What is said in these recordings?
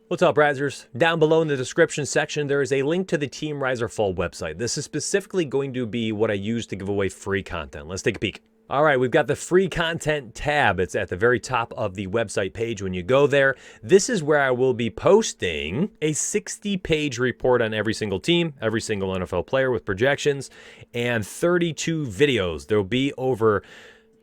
What's up, Risers? Down below in the description section, there is a link to the Team Riser Fall website. This is specifically going to be what I use to give away free content. Let's take a peek. All right, we've got the free content tab. It's at the very top of the website page. When you go there, this is where I will be posting a 60-page report on every single team, every single NFL player with projections, and 32 videos. There'll be over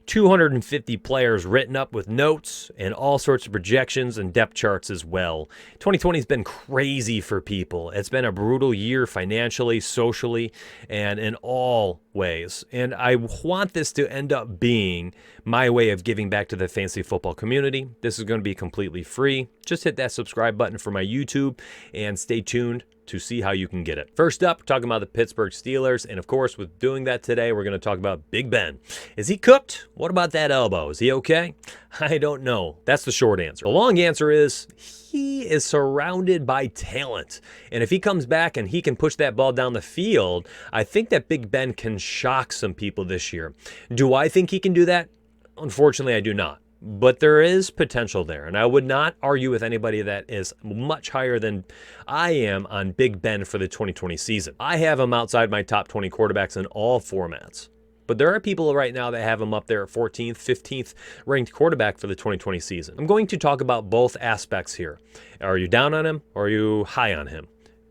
250 players written up with notes and all sorts of projections and depth charts as well. 2020 has been crazy for people. It's been a brutal year financially, socially, and in all ways. And I want this to end up being my way of giving back to the fantasy football community. This is going to be completely free. Just hit that subscribe button for my YouTube and stay tuned to see how you can get it. First up, we're talking about the Pittsburgh Steelers. And of course, with doing that today, we're going to talk about Big Ben. Is he cooked? What about that elbow? Is he okay? I don't know. That's the short answer. The long answer is he is surrounded by talent. And if he comes back and he can push that ball down the field, I think that Big Ben can shock some people this year. Do I think he can do that? Unfortunately, I do not. But there is potential there, and I would not argue with anybody that is much higher than I am on Big Ben for the 2020 season. I have him outside my top 20 quarterbacks in all formats. But there are people right now that have him up there at 14th, 15th ranked quarterback for the 2020 season. I'm going to talk about both aspects here. Are you down on him or are you high on him?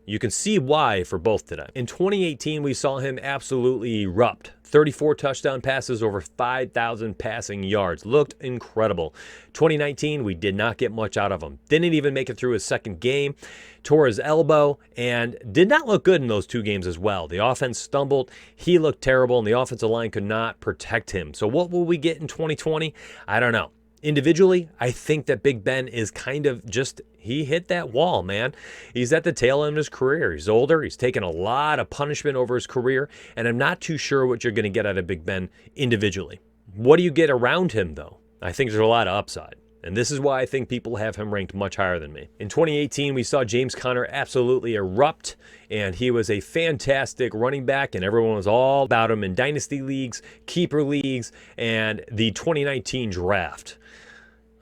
You can see why for both today. In 2018, we saw him absolutely erupt. 34 touchdown passes, over 5,000 passing yards. Looked incredible. 2019, we did not get much out of him. Didn't even make it through his second game. Tore his elbow and did not look good in those two games as well. The offense stumbled. He looked terrible, and the offensive line could not protect him. So what will we get in 2020? I don't know. Individually, I think that Big Ben is kind of just, he hit that wall, man. He's at the tail end of his career. He's older. He's taken a lot of punishment over his career, and I'm not too sure what you're going to get out of Big Ben individually. What do you get around him, though? I think there's a lot of upside, and this is why I think people have him ranked much higher than me. In 2018, we saw James Conner absolutely erupt, and he was a fantastic running back, and everyone was all about him in dynasty leagues, keeper leagues, and the 2019 draft.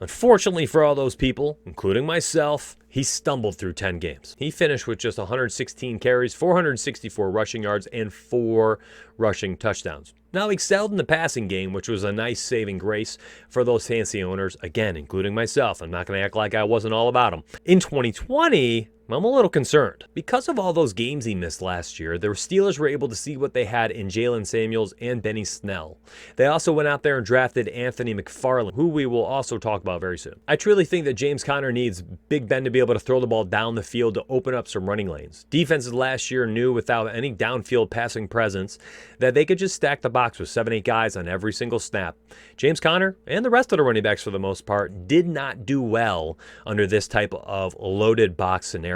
Unfortunately for all those people, including myself, he stumbled through 10 games. He finished with just 116 carries, 464 rushing yards, and 4 rushing touchdowns. Now, he excelled in the passing game, which was a nice saving grace for those fantasy owners, again, including myself. I'm not going to act like I wasn't all about him. In 2020, I'm a little concerned. Because of all those games he missed last year, the Steelers were able to see what they had in Jalen Samuels and Benny Snell. They also went out there and drafted Anthony McFarland, who we will also talk about very soon. I truly think that James Conner needs Big Ben to be able to throw the ball down the field to open up some running lanes. Defenses last year knew without any downfield passing presence that they could just stack the box with 7-8 guys on every single snap. James Conner and the rest of the running backs for the most part did not do well under this type of loaded box scenario.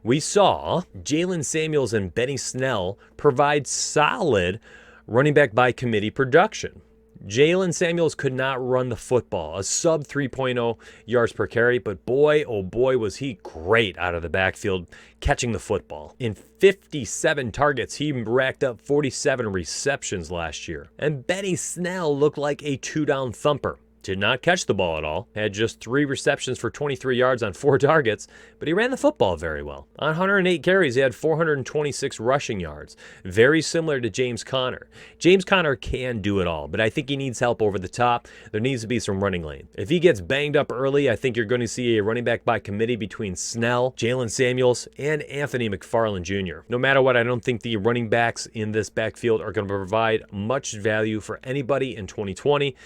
We saw Jalen Samuels and Benny Snell provide solid running back by committee production. Jalen Samuels could not run the football, a sub 3.0 yards per carry, but boy, oh boy, was he great out of the backfield catching the football. In 57 targets, he racked up 47 receptions last year. And Benny Snell looked like a 2-down thumper. Did not catch the ball at all, had just 3 receptions for 23 yards on 4 targets, but he ran the football very well. On 108 carries, he had 426 rushing yards, very similar to James Conner. James Conner can do it all, but I think he needs help over the top. There needs to be some running lane. If he gets banged up early, I think you're going to see a running back by committee between Snell, Jalen Samuels, and Anthony McFarland Jr. No matter what, I don't think the running backs in this backfield are going to provide much value for anybody in 2020.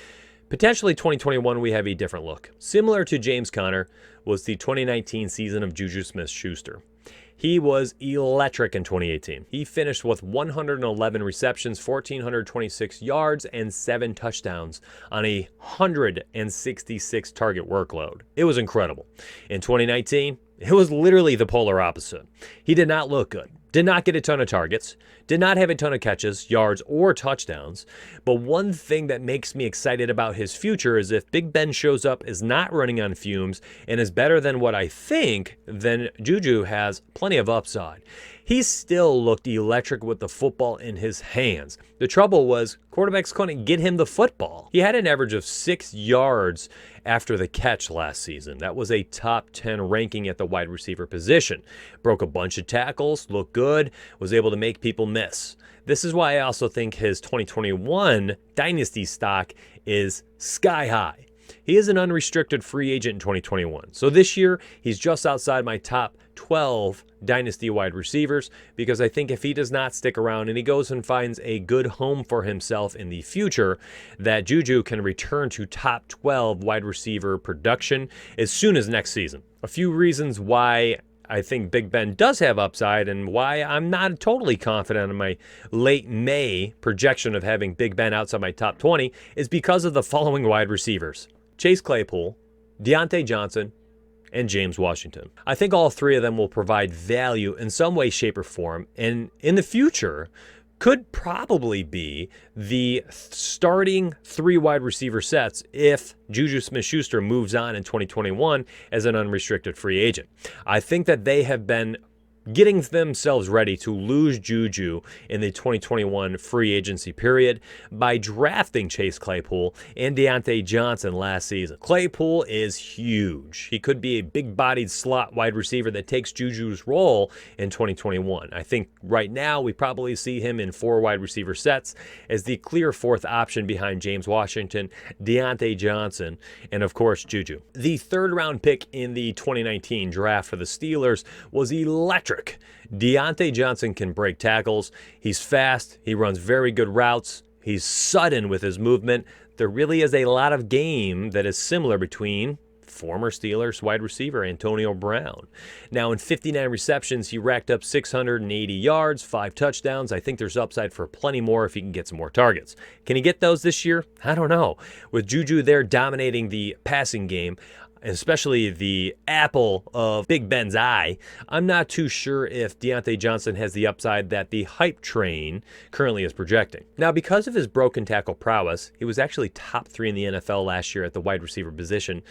Potentially 2021, we have a different look. Similar to James Conner was the 2019 season of Juju Smith-Schuster. He was electric in 2018. He finished with 111 receptions, 1,426 yards, and 7 touchdowns on a 166 target workload. It was incredible. In 2019, it was literally the polar opposite. He did not look good. Did not get a ton of targets, did not have a ton of catches, yards, or touchdowns. But one thing that makes me excited about his future is if Big Ben shows up, is not running on fumes, and is better than what I think, then Juju has plenty of upside. he still looked electric with the football in his hands. The trouble was quarterbacks couldn't get him the football. He had an average of 6 yards after the catch last season. That was a top 10 ranking at the wide receiver position. Broke a bunch of tackles, looked good, was able to make people miss. This is why I also think his 2021 dynasty stock is sky high. He is an unrestricted free agent in 2021. So this year, he's just outside my top 12 dynasty wide receivers, because I think if he does not stick around and he goes and finds a good home for himself in the future, that Juju can return to top 12 wide receiver production as soon as next season. A few reasons why I think Big Ben does have upside and why I'm not totally confident in my late May projection of having Big Ben outside my top 20 is because of the following wide receivers: Chase Claypool, Deontay Johnson, and James Washington. I think all three of them will provide value in some way, shape, or form, and in the future could probably be the starting 3 wide receiver sets if Juju Smith-Schuster moves on in 2021 as an unrestricted free agent. I think that they have been getting themselves ready to lose Juju in the 2021 free agency period by drafting Chase Claypool and Deontay Johnson last season. Claypool is huge. He could be a big-bodied slot wide receiver that takes Juju's role in 2021. I think right now we probably see him in 4 wide receiver sets as the clear 4th option behind James Washington, Deontay Johnson, and of course Juju. The 3rd round pick in the 2019 draft for the Steelers was electric. Deontay Johnson can break tackles. He's fast. He runs very good routes. He's sudden with his movement. There really is a lot of game that is similar between former Steelers wide receiver Antonio Brown. Now, in 59 receptions, he racked up 680 yards, 5 touchdowns. I think there's upside for plenty more if he can get some more targets. Can he get those this year? I don't know. With Juju there dominating the passing game, especially the apple of Big Ben's eye, I'm not too sure if Deontay Johnson has the upside that the hype train currently is projecting. Now, because of his broken tackle prowess, he was actually top 3 in the NFL last year at the wide receiver position,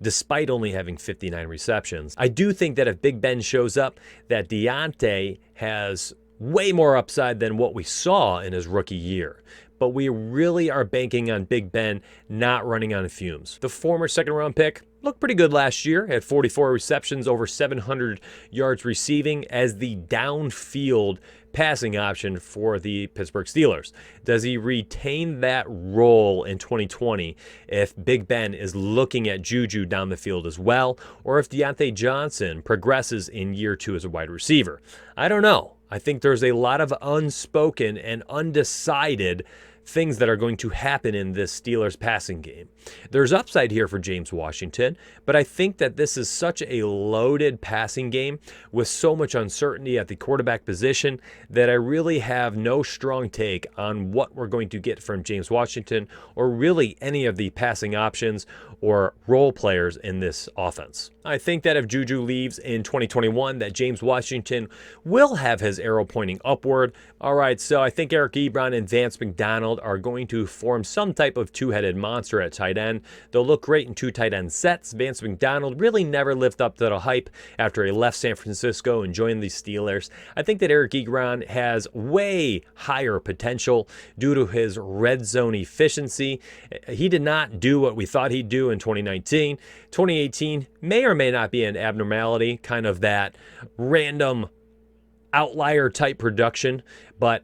despite only having 59 receptions. I do think that if Big Ben shows up, that Deontay has way more upside than what we saw in his rookie year. But we really are banking on Big Ben not running on fumes. The former 2nd round pick looked pretty good last year, had 44 receptions, over 700 yards receiving as the downfield passing option for the Pittsburgh Steelers. Does he retain that role in 2020 if Big Ben is looking at Juju down the field as well, or if Deontay Johnson progresses in year 2 as a wide receiver? I don't know. I think there's a lot of unspoken and undecided things that are going to happen in this Steelers passing game. There's upside here for James Washington, but I think that this is such a loaded passing game with so much uncertainty at the quarterback position that I really have no strong take on what we're going to get from James Washington or really any of the passing options or role players in this offense. I think that if Juju leaves in 2021, that James Washington will have his arrow pointing upward. All right, so I think Eric Ebron and Vance McDonald are going to form some type of 2-headed monster at tight end. They'll look great in 2 tight end sets. Vance McDonald really never lived up to the hype after he left San Francisco and joined the Steelers. I think that Eric Ebron has way higher potential due to his red zone efficiency. He did not do what we thought he'd do in 2019. 2018 may or may not be an abnormality, kind of that random outlier type production, but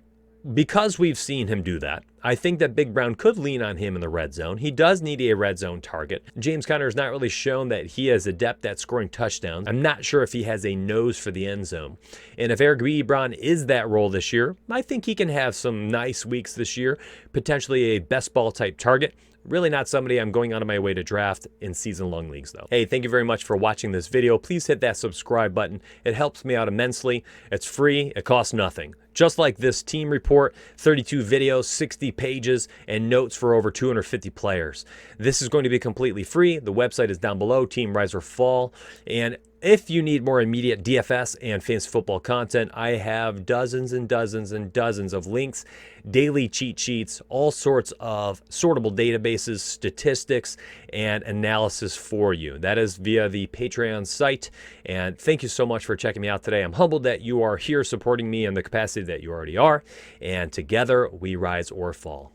because we've seen him do that, I think that Big Brown could lean on him in the red zone. He does need a red zone target. James Conner has not really shown that he is adept at scoring touchdowns. I'm not sure if he has a nose for the end zone. And if Eric Ebron is that role this year, I think he can have some nice weeks this year, potentially a best ball type target. Really not somebody I'm going out of my way to draft in season-long leagues, though. Hey, thank you very much for watching this video. Please hit that subscribe button. It helps me out immensely. It's free. It costs nothing. Just like this team report, 32 videos, 60 pages, and notes for over 250 players. This is going to be completely free. The website is down below, Team Rise or Fall. And if you need more immediate DFS and fantasy football content, I have dozens and dozens and dozens of links, daily cheat sheets, all sorts of sortable databases, statistics, and analysis for you. That is via the Patreon site. And thank you so much for checking me out today. I'm humbled that you are here supporting me in the capacity that you already are. And together we rise or fall.